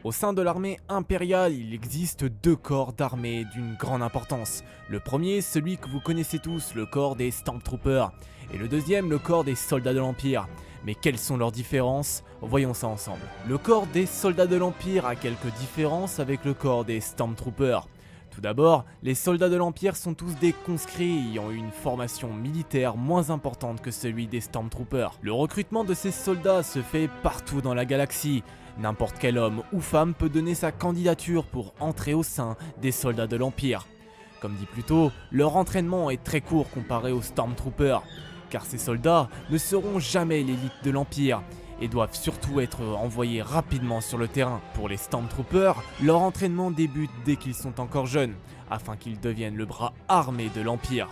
Au sein de l'armée impériale, il existe deux corps d'armée d'une grande importance. Le premier, celui que vous connaissez tous, le corps des Stormtroopers, et le deuxième, le corps des soldats de l'Empire. Mais quelles sont leurs différences? Voyons ça ensemble. Le corps des soldats de l'Empire a quelques différences avec le corps des Stormtroopers. Tout d'abord, les soldats de l'Empire sont tous des conscrits ayant eu une formation militaire moins importante que celui des Stormtroopers. Le recrutement de ces soldats se fait partout dans la galaxie. N'importe quel homme ou femme peut donner sa candidature pour entrer au sein des soldats de l'Empire. Comme dit plus tôt, leur entraînement est très court comparé aux Stormtroopers, car ces soldats ne seront jamais l'élite de l'Empire et doivent surtout être envoyés rapidement sur le terrain. Pour les Stormtroopers, leur entraînement débute dès qu'ils sont encore jeunes, afin qu'ils deviennent le bras armé de l'Empire.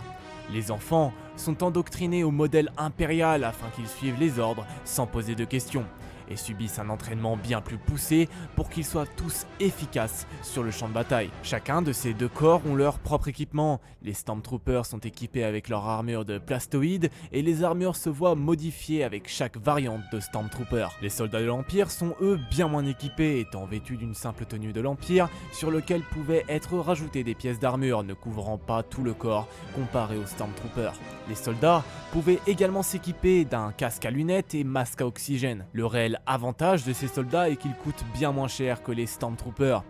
Les enfants sont endoctrinés au modèle impérial afin qu'ils suivent les ordres sans poser de questions, et subissent un entraînement bien plus poussé pour qu'ils soient tous efficaces sur le champ de bataille. Chacun de ces deux corps ont leur propre équipement. Les Stormtroopers sont équipés avec leur armure de plastoïdes et les armures se voient modifiées avec chaque variante de Stormtrooper. Les soldats de l'Empire sont eux bien moins équipés, étant vêtus d'une simple tenue de l'Empire sur lequel pouvaient être rajoutées des pièces d'armure ne couvrant pas tout le corps comparé aux Stormtroopers. Les soldats pouvaient également s'équiper d'un casque à lunettes et masque à oxygène. Le réel avantage de ces soldats est qu'ils coûtent bien moins cher que les Stormtroopers,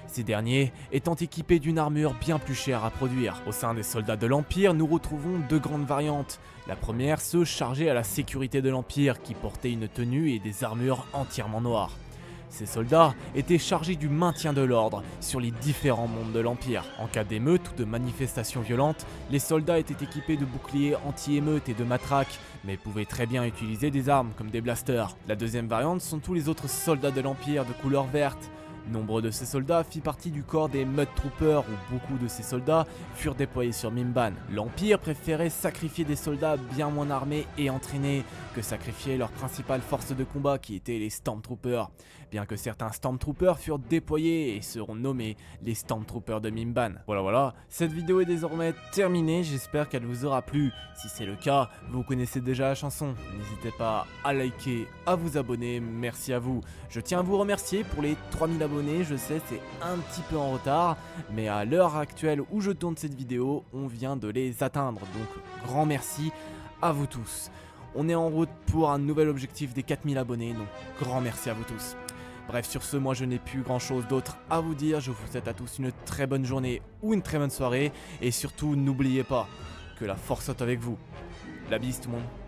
ces derniers étant équipés d'une armure bien plus chère à produire. Au sein des soldats de l'Empire, nous retrouvons deux grandes variantes. La première, ceux chargés à la sécurité de l'Empire qui portaient une tenue et des armures entièrement noires. Ces soldats étaient chargés du maintien de l'ordre sur les différents mondes de l'Empire. En cas d'émeute ou de manifestation violente, les soldats étaient équipés de boucliers anti-émeute et de matraques, mais pouvaient très bien utiliser des armes comme des blasters. La deuxième variante sont tous les autres soldats de l'Empire de couleur verte. Nombre de ces soldats fit partie du corps des Mud Troopers où beaucoup de ces soldats furent déployés sur Mimban. L'Empire préférait sacrifier des soldats bien moins armés et entraînés que sacrifier leur principale force de combat qui étaient les Stormtroopers. Bien que certains Stormtroopers furent déployés et seront nommés les Stormtroopers de Mimban. Voilà, cette vidéo est désormais terminée, j'espère qu'elle vous aura plu. Si c'est le cas, vous connaissez déjà la chanson, n'hésitez pas à liker, à vous abonner, merci à vous. Je tiens à vous remercier pour les 3000 abonnés, je sais c'est un petit peu en retard, mais à l'heure actuelle où je tourne cette vidéo, on vient de les atteindre, donc grand merci à vous tous. On est en route pour un nouvel objectif des 4000 abonnés, donc grand merci à vous tous. Bref, sur ce, moi je n'ai plus grand chose d'autre à vous dire, je vous souhaite à tous une très bonne journée ou une très bonne soirée, et surtout n'oubliez pas que la force soit avec vous. La bise tout le monde.